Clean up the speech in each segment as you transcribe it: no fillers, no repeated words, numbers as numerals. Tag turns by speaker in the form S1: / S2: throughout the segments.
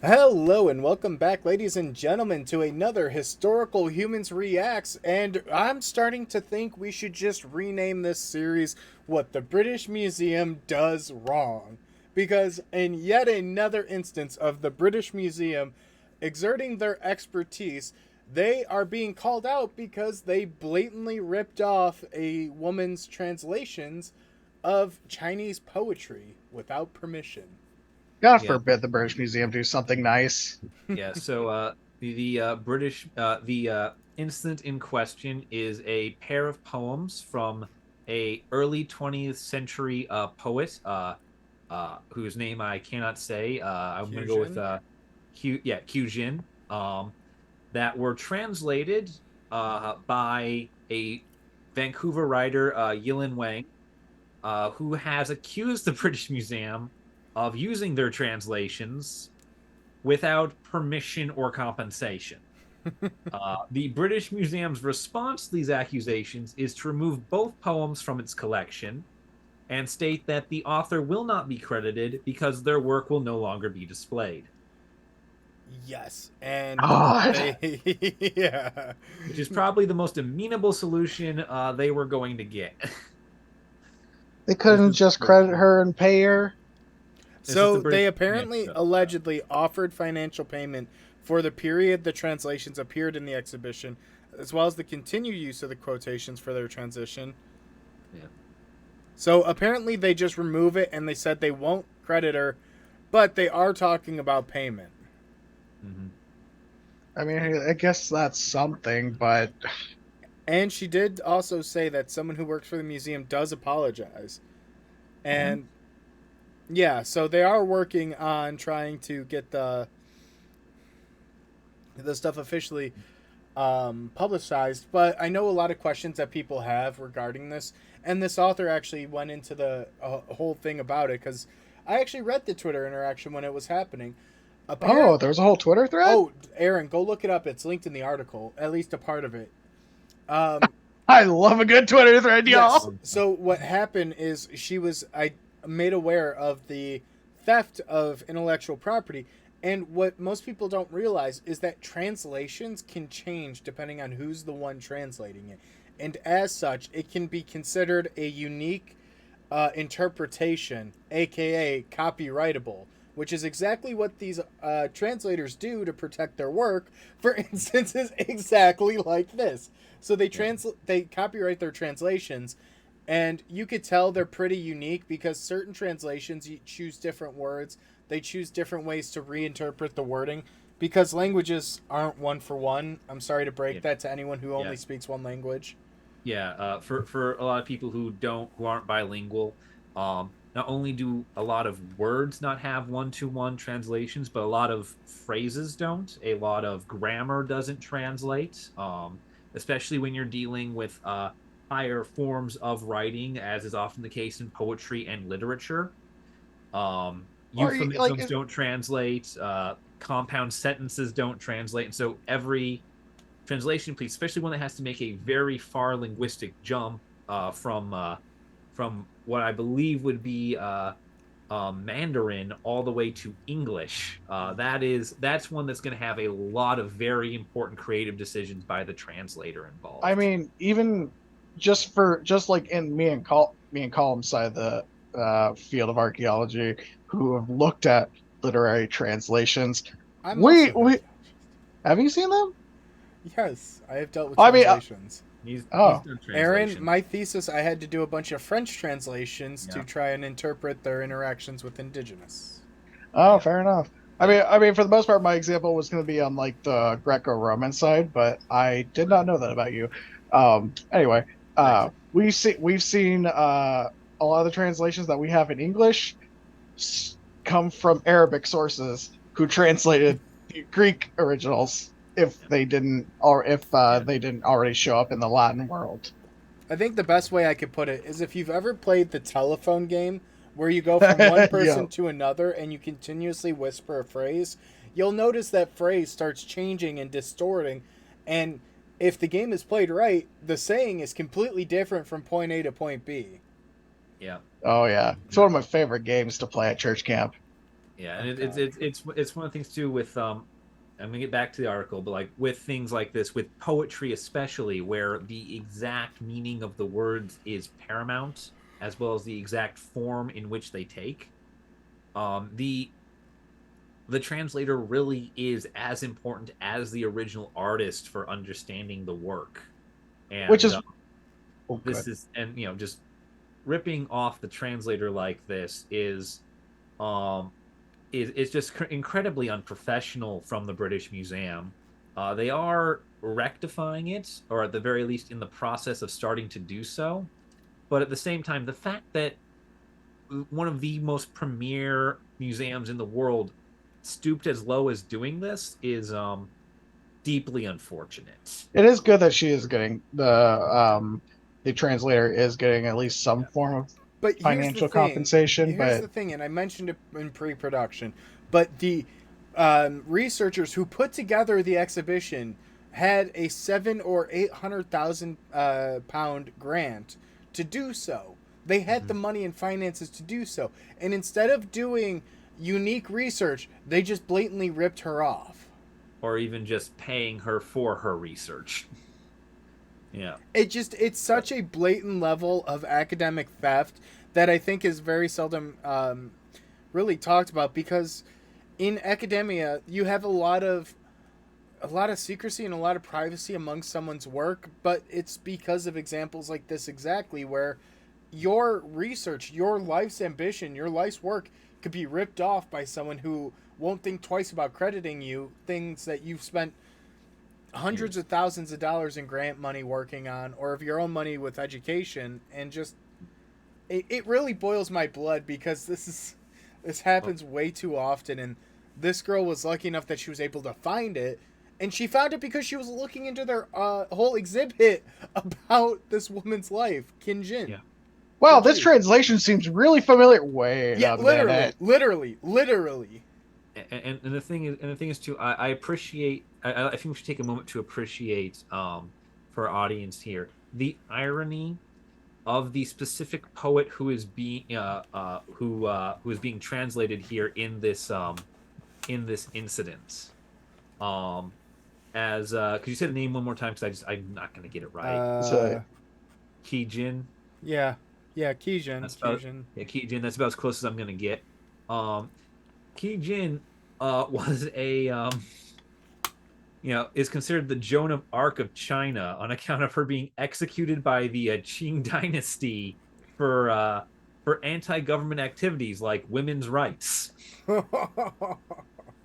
S1: Hello and welcome back, ladies and gentlemen, to another Historical Humans Reacts. And I'm starting to think we should just rename this series What the British Museum Does Wrong. Because in yet another instance of the British Museum exerting their expertise, they are being called out because they blatantly ripped off a woman's translations of Chinese poetry without permission.
S2: God
S3: Yeah,
S2: forbid the British Museum do something nice.
S3: yeah. So the British the incident in question is a pair of poems from a early 20th century poet whose name I cannot say. I'm going to go with
S1: Fusion?
S3: Q Jin. That were translated by a Vancouver writer, Yilin Wang, who has accused the British Museum of using their translations without permission or compensation. The British Museum's response to these accusations is to remove both poems from its collection and state that the author will not be credited because their work will no longer be displayed.
S1: Yes, and
S2: God,
S1: they yeah.
S3: Which is probably the most amenable solution they were going to get.
S2: they
S3: this
S2: couldn't
S3: is
S2: just credit her and pay her.
S3: this is the
S1: So they
S3: British
S1: apparently allegedly offered financial payment for the period the translations appeared in the exhibition, as well as the continued use of the quotations for their transition.
S3: Yeah.
S1: So apparently they just remove it and they said they won't credit her, but they are talking about payment.
S3: Mm-hmm.
S2: I mean, I guess that's something, but
S1: And she did also say that someone who works for the museum does apologize.
S2: Mhm.
S1: And yeah, so they are working on trying to get the stuff officially publicized. But I know a lot of questions that people have regarding this, and this author actually went into the whole thing about it because I actually read the Twitter interaction when it was happening.
S2: oh,
S1: Apparent.
S2: there was a whole Twitter thread.
S1: Oh, Aaron, go look it up. It's linked in the article, at least a part of it. Um,
S2: I love a good Twitter thread,
S1: yes.
S2: y'all.
S1: So what happened is I made aware of the theft of intellectual property. And what most people don't realize is that translations can change depending on who's the one translating it. And as such, it can be considered a unique interpretation, aka copyrightable, which is exactly what these translators do to protect their work. For instances, exactly like this. So
S3: Yeah.
S1: they copyright their translations, and you could tell they're pretty unique because certain translations you choose different words, they choose different ways to reinterpret the wording because languages aren't one for one. I'm sorry to break
S3: Yeah.
S1: that to anyone who
S3: Yeah.
S1: only speaks one language.
S3: Yeah, for a lot of people who aren't bilingual, not only do a lot of words not have one-to-one translations, but a lot of phrases don't. A lot of grammar doesn't translate, especially when you're dealing with higher forms of writing, as is often the case in poetry and literature.
S2: Or like,
S3: Euphemisms don't translate. Compound sentences don't translate, and so every translation, please, especially one that has to make a very far linguistic jump from what I believe would be Mandarin all the way to English. That's one that's going to have a lot of very important creative decisions by the translator
S2: I
S3: involved.
S2: mean, even just like in me and Colum's side of the field of archaeology, who have looked at literary translations.
S1: I'm
S2: We
S1: also
S2: we
S1: Archaeologist.
S2: have you seen them?
S1: Yes, I have dealt with
S2: I mean,
S1: translations.
S3: He's
S2: oh,
S3: done
S1: Aaron,
S3: translation.
S1: my thesis, I had to do a bunch of French translations to
S3: Yeah,
S1: try and interpret their interactions with indigenous.
S2: oh,
S3: yeah,
S2: fair enough.
S3: yeah.
S2: I mean, for the most part, my example was going to be on like the Greco-Roman side, but I did not know that about you. Anyway,
S3: Nice.
S2: we've seen a lot of the translations that we have in English come from Arabic sources who translated the Greek originals if
S3: Yeah, yeah.
S2: they didn't already show up in the Latin world.
S1: I think the best way I could put it is if you've ever played the telephone game where you go from one person
S2: Yo,
S1: to another and you continuously whisper a phrase, you'll notice that phrase starts changing and distorting. And if the game is played right, the saying is completely different from point A to point B.
S3: Yeah.
S2: oh yeah, it's one of my favorite games to play at church camp.
S3: Yeah,
S1: Oh
S3: and
S1: God.
S3: it's one of the things too with I'm gonna get back to the article, but like with things like this, with poetry especially, where the exact meaning of the words is paramount, as well as the exact form in which they take. The translator really is as important as the original artist for understanding the work.
S2: Which
S3: And
S2: is oh good.
S3: this is and just ripping off the translator like this um is just incredibly unprofessional from the British Museum. They are rectifying it, or at the very least in the process of starting to do so. But at the same time, the fact that one of the most premier museums in the world stooped as low as doing this is deeply unfortunate.
S2: It is good that she is getting the translator is getting at least some
S3: Yeah.
S2: form of
S1: But here's the
S2: financial
S1: thing.
S2: compensation,
S1: Here's
S2: but
S1: the thing, and I mentioned it in pre-production, but the researchers who put together the exhibition had a 700,000 or 800,000 pound grant to do so. They had the
S3: Mhm.
S1: money and finances to do so, and instead of doing unique research, they just blatantly ripped her off.
S3: Or even just paying her for her research. Yeah.
S1: It's such a blatant level of academic theft that I think is very seldom really talked about, because in academia you have a lot of secrecy and a lot of privacy amongst someone's work, but it's because of examples like this exactly where your research, your life's ambition, your life's work could be ripped off by someone who won't think twice about crediting you things that you've spent hundreds
S3: Years.
S1: of thousands of dollars in grant money working on, or of your own money with education. And just it really boils my blood, because this
S3: Well,
S1: happens way too often. And this girl was lucky enough that she was able to find it, and she found it because she was looking into their whole exhibit about this woman's life, Kinjin.
S3: yeah.
S2: wow, this
S1: Kinji.
S2: translation seems really familiar. Wait
S1: Yeah,
S2: a
S1: literally,
S2: minute.
S1: literally, literally.
S3: And the thing is too, I appreciate. I think we should take a moment to appreciate for our audience here the irony of the specific poet who is being translated here in this incident. Um, as could you say the name one more time? Because I'm not gonna get it right.
S2: So
S1: Uh,
S3: Kijin.
S1: yeah, yeah, Kijin,
S3: That's about
S1: Kijin.
S3: yeah, Kijin. That's about as close as I'm gonna get. Um, Kijin was a is considered the Joan of Arc of China on account of her being executed by the Qing dynasty for anti-government activities like women's rights.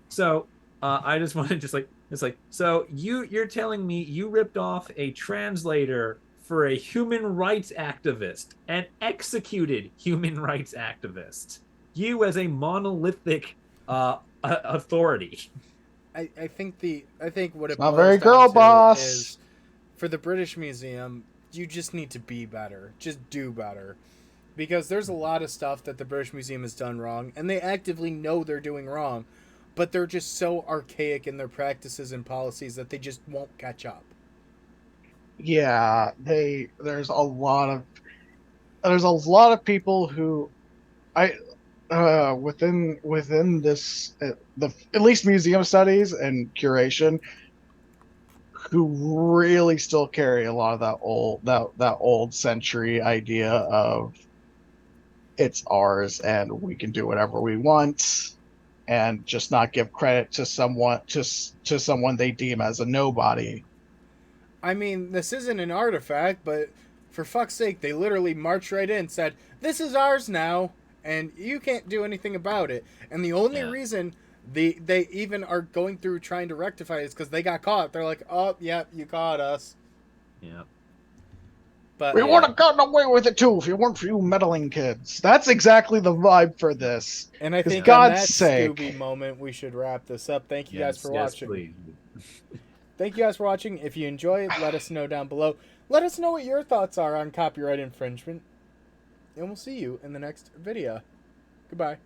S3: So I just wanted just like it's like so you're telling me you ripped off a translator for a human rights activist, an executed human rights activist. You as a monolithic authority.
S1: I think what
S2: it's
S1: it
S2: not
S1: boils
S2: very
S1: down
S2: girl
S1: to
S2: boss.
S1: is, for the British Museum, you just need to be better. Just do better. Because there's a lot of stuff that the British Museum has done wrong, and they actively know they're doing wrong, but they're just so archaic in their practices and policies that they just won't catch up.
S2: Yeah, there's a lot of people who I within this the at least museum studies and curation who really still carry a lot of that old century idea of it's ours and we can do whatever we want and just not give credit to someone they deem as a nobody.
S1: I mean, this isn't an artifact, but for fuck's sake, they literally marched right in and said, "This is ours now, and you can't do anything about it." And the only
S3: Yeah,
S1: reason they even are going through trying to rectify it is because they got caught. They're like, "Oh, yeah, you caught us."
S3: yeah,
S1: But
S2: We would
S3: yeah.
S2: have gotten away with it too if it weren't for you meddling kids. That's exactly the vibe for this.
S1: and I
S2: Because
S1: think
S3: Yeah.
S1: on
S2: God's
S1: that Scooby
S2: sake.
S1: moment, we should wrap this up. Thank you guys for
S3: Yes,
S1: watching.
S3: please.
S1: Thank you guys for watching. If you enjoy, let us know down below. Let us know what your thoughts are on copyright infringement, and we'll see you in the next video. Goodbye.